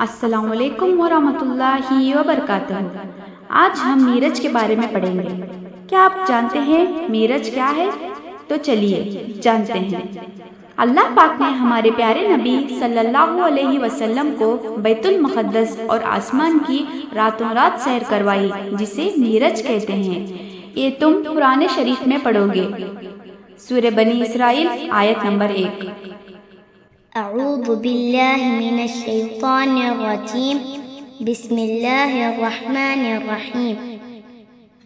السلام علیکم ورحمۃ اللہ وبرکاتہ۔ آج ہم میرج کے بارے میں پڑھیں گے۔ کیا آپ جانتے ہیں میرج کیا ہے؟ تو چلیے جانتے ہیں۔ اللہ پاک نے ہمارے پیارے نبی صلی اللہ علیہ وسلم کو بیت المقدس اور آسمان کی راتوں رات سیر کروائی، جسے میرج کہتے ہیں۔ یہ تم قرآن شریف میں پڑھو گے۔ سورہ بنی اسرائیل آیت نمبر 1۔ اعوذ باللہ من الشیطان الرجیم، بسم اللہ الرحمن الرحیم۔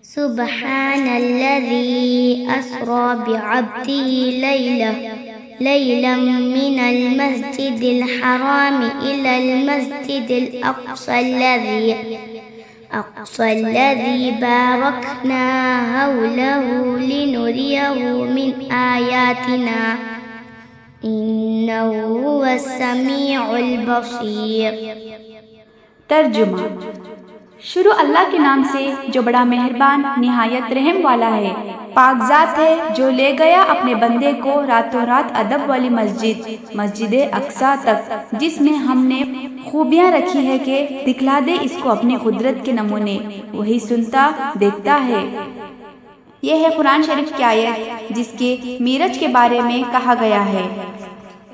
سبحان الذی اسری بعبدہ لیلا من المسجد الحرام الى المسجد الاقصى الذي باركنا حوله لنريه من آياتنا إنه هو السميع البصير۔ ترجمہ۔ شروع اللہ کے نام سے جو بڑا مہربان نہایت رحم والا ہے۔ پاک ذات ہے جو لے گیا اپنے بندے کو راتوں رات ادب والی مسجد اقصیٰ تک، جس میں ہم نے خوبیاں رکھی ہے کہ دکھلا دے اس کو اپنی قدرت کے نمونے۔ وہی سنتا دیکھتا ہے۔ یہ ہے قرآن شریف کی آیت جس کے میرج کے بارے میں کہا گیا ہے۔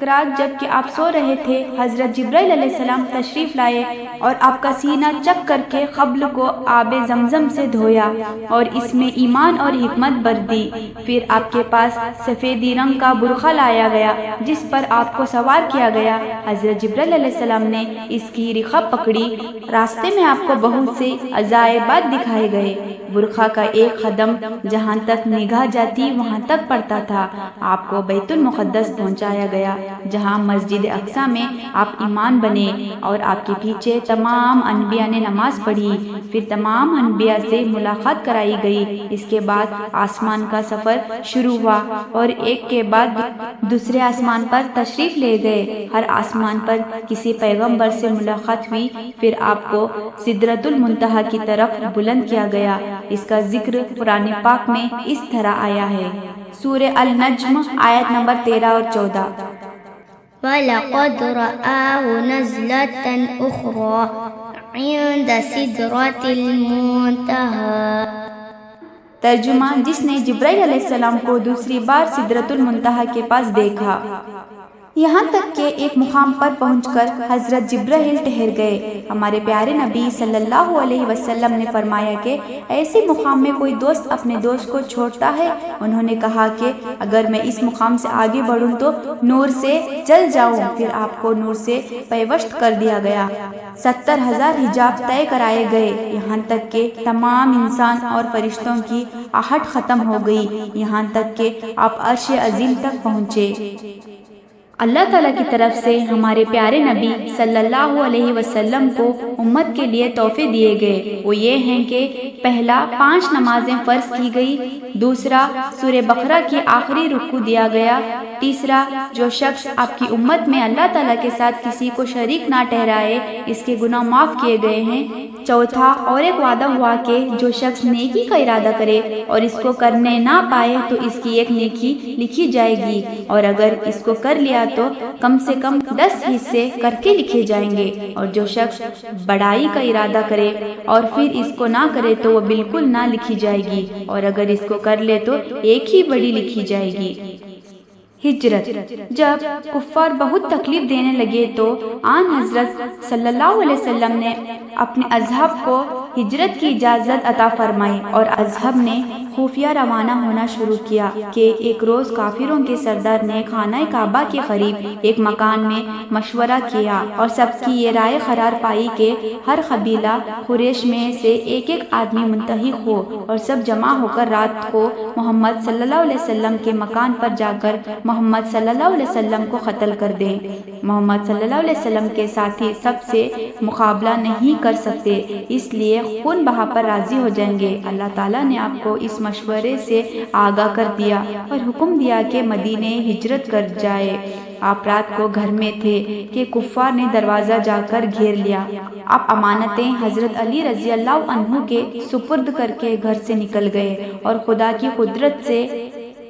رات جب کہ آپ سو رہے تھے، حضرت جبرائیل علیہ السلام تشریف لائے اور آپ کا سینہ چک کر کے قبل کو آب زمزم سے دھویا اور اس میں ایمان اور حکمت بر دی۔ پھر آپ کے پاس سفیدی رنگ کا برقع لایا گیا جس پر آپ کو سوار کیا گیا۔ حضرت جبرائیل علیہ السلام نے اس کی رقاب پکڑی۔ راستے میں آپ کو بہت سے عجائبات دکھائے گئے۔ برقع کا ایک قدم جہاں تک نگاہ جاتی وہاں تک پڑتا تھا۔ آپ کو بیت المقدس پہنچایا گیا جہاں مسجد اقصیٰ میں آپ امام بنے اور آپ کے پیچھے تمام انبیاء نے نماز پڑھی۔ پھر تمام انبیاء سے ملاقات کرائی گئی۔ اس کے بعد آسمان کا سفر شروع ہوا اور ایک کے بعد دوسرے آسمان پر تشریف لے گئے۔ ہر آسمان پر کسی پیغمبر سے ملاقات ہوئی۔ پھر آپ کو سدرۃ المنتہی کی طرف بلند کیا گیا۔ اس کا ذکر قرآن پاک میں اس طرح آیا ہے۔ سورہ النجم آیت نمبر 13 اور 14۔ وَلَقَدْ رَآهُ نَزْلَةً أُخْرَى عِندَ سِدْرَةِ الْمُنتَهَىٰ۔ ترجمہ۔ جس نے جبرائیل علیہ السلام کو دوسری بار سدرۃ المنتہی کے پاس دیکھا، یہاں تک کہ ایک مقام پر پہنچ کر حضرت جبرائیل ٹھہر گئے۔ ہمارے پیارے نبی صلی اللہ علیہ وسلم نے فرمایا کہ ایسے مقام میں کوئی دوست اپنے دوست کو چھوڑتا ہے؟ انہوں نے کہا کہ اگر میں اس مقام سے آگے بڑھوں تو نور سے جل جاؤں۔ پھر آپ کو نور سے پیوست کر دیا گیا۔ 70,000 حجاب طے کرائے گئے، یہاں تک کہ تمام انسان اور فرشتوں کی آہٹ ختم ہو گئی، یہاں تک کہ آپ عرش عظیم تک پہنچے۔ اللہ تعالیٰ کی طرف سے ہمارے پیارے نبی صلی اللہ علیہ وسلم کو امت کے لیے تحفے دیے گئے۔ وہ یہ ہیں کہ پہلا 5 نمازیں فرض کی گئی، دوسرا سورہ بقرہ کی آخری رکوع دیا گیا، تیسرا جو شخص آپ کی امت میں اللہ تعالیٰ کے ساتھ کسی کو شریک نہ ٹھہرائے اس کے گناہ معاف کیے گئے ہیں، چوتھا اور ایک وعدہ ہوا کہ جو شخص نیکی کا ارادہ کرے اور اس کو کرنے نہ پائے تو اس کی ایک نیکی لکھی جائے گی، اور اگر اس کو کر لیا تو کم سے کم 10 حصے کر کے لکھے جائیں گے، اور جو شخص بڑائی کا ارادہ کرے اور پھر اس کو نہ کرے تو وہ بالکل نہ لکھی جائے گی، اور اگر اس کو کر لے تو ایک ہی بڑی لکھی جائے گی۔ ہجرت۔ جب کفار بہت تکلیف دینے لگے تو آن حضرت صلی اللہ علیہ وسلم نے اپنے اصحاب کو ہجرت کی اجازت عطا فرمائی، اور اصحاب نے خفیہ روانہ ہونا شروع کیا کہ ایک روز کافروں کے سردار نے خانہ کعبہ کے قریب ایک مکان میں مشورہ کیا اور سب کی یہ رائے قرار پائی کہ ہر قبیلہ قریش میں سے ایک آدمی منتخب ہو اور سب جمع ہو کر رات کو محمد صلی اللہ علیہ وسلم کے مکان پر جا کر محمد صلی اللہ علیہ وسلم کو قتل کر دیں۔ محمد صلی اللہ علیہ وسلم کے ساتھی سب سے مقابلہ نہیں کر سکتے، اس لیے خون بہا پر راضی ہو جائیں گے۔ اللہ تعالیٰ نے آپ کو اس مشورے سے آگاہ کر دیا اور حکم دیا کہ مدینے ہجرت کر جائے۔ آپ رات کو گھر میں تھے کہ کفار نے دروازہ جا کر گھیر لیا۔ آپ امانتیں حضرت علی رضی اللہ عنہ کے سپرد کر کے گھر سے نکل گئے اور خدا کی قدرت سے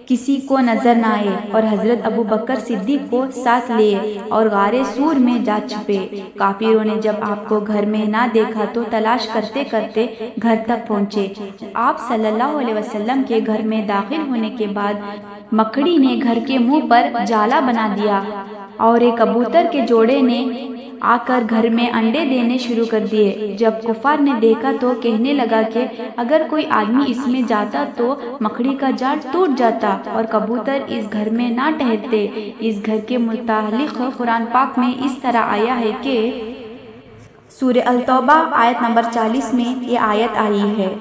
کسی کو نظر نہ آئے، اور حضرت ابو بکر صدیق کو ساتھ لیے اور غار سور میں جا چھپے۔ کافروں نے جب آپ کو گھر میں نہ دیکھا تو تلاش کرتے کرتے گھر تک پہنچے۔ آپ صلی اللہ علیہ وسلم کے گھر میں داخل ہونے کے بعد مکڑی نے گھر کے منہ پر جالا بنا دیا اور ایک کبوتر کے جوڑے نے آ کر گھر میں انڈے دینے شروع کر دیے۔ جب کفار نے دیکھا تو کہنے لگا کہ اگر کوئی آدمی اس میں جاتا تو مکڑی کا جال ٹوٹ جاتا اور کبوتر اس گھر میں نہ ٹھہرتے۔ اس گھر کے متعلق قرآن پاک میں اس طرح آیا ہے کہ سورہ التوبہ آیت نمبر 40 میں یہ آیت آئی ہے،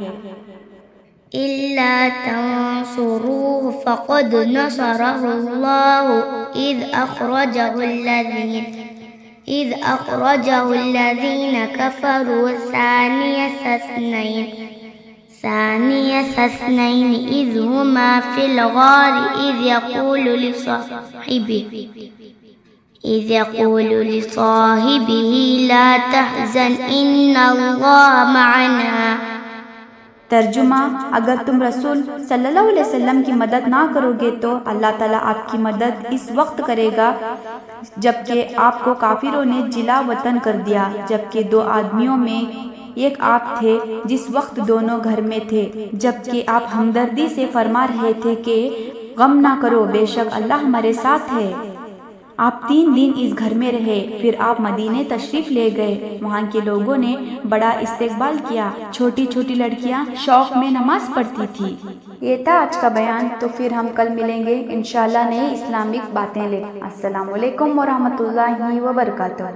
إلا تنصروه فقد نصره الله إذ أخرجه الذين كفروا ثاني اثنين إذ هما في الغار إذ يقول لصاحبه لا تحزن إن الله معنا۔ ترجمہ: اگر تم رسول صلی اللہ علیہ وسلم کی مدد نہ کرو گے تو اللہ تعالیٰ آپ کی مدد اس وقت کرے گا جبکہ آپ کو کافروں نے جلا وطن کر دیا۔ جبکہ دو آدمیوں میں ایک آپ تھے جس وقت دونوں گھر میں تھے، جبکہ آپ ہمدردی سے فرما رہے تھے کہ غم نہ کرو، بے شک اللہ ہمارے ساتھ ہے۔ آپ 3 دن اس گھر میں رہے، پھر آپ مدینے تشریف لے گئے۔ وہاں کے لوگوں نے بڑا استقبال کیا، چھوٹی چھوٹی لڑکیاں شوق میں نماز پڑھتی تھی۔ یہ تھا آج کا بیان، تو پھر ہم کل ملیں گے انشاءاللہ نئے اسلامک باتیں لے۔ السلام علیکم ورحمۃ اللہ وبرکاتہ۔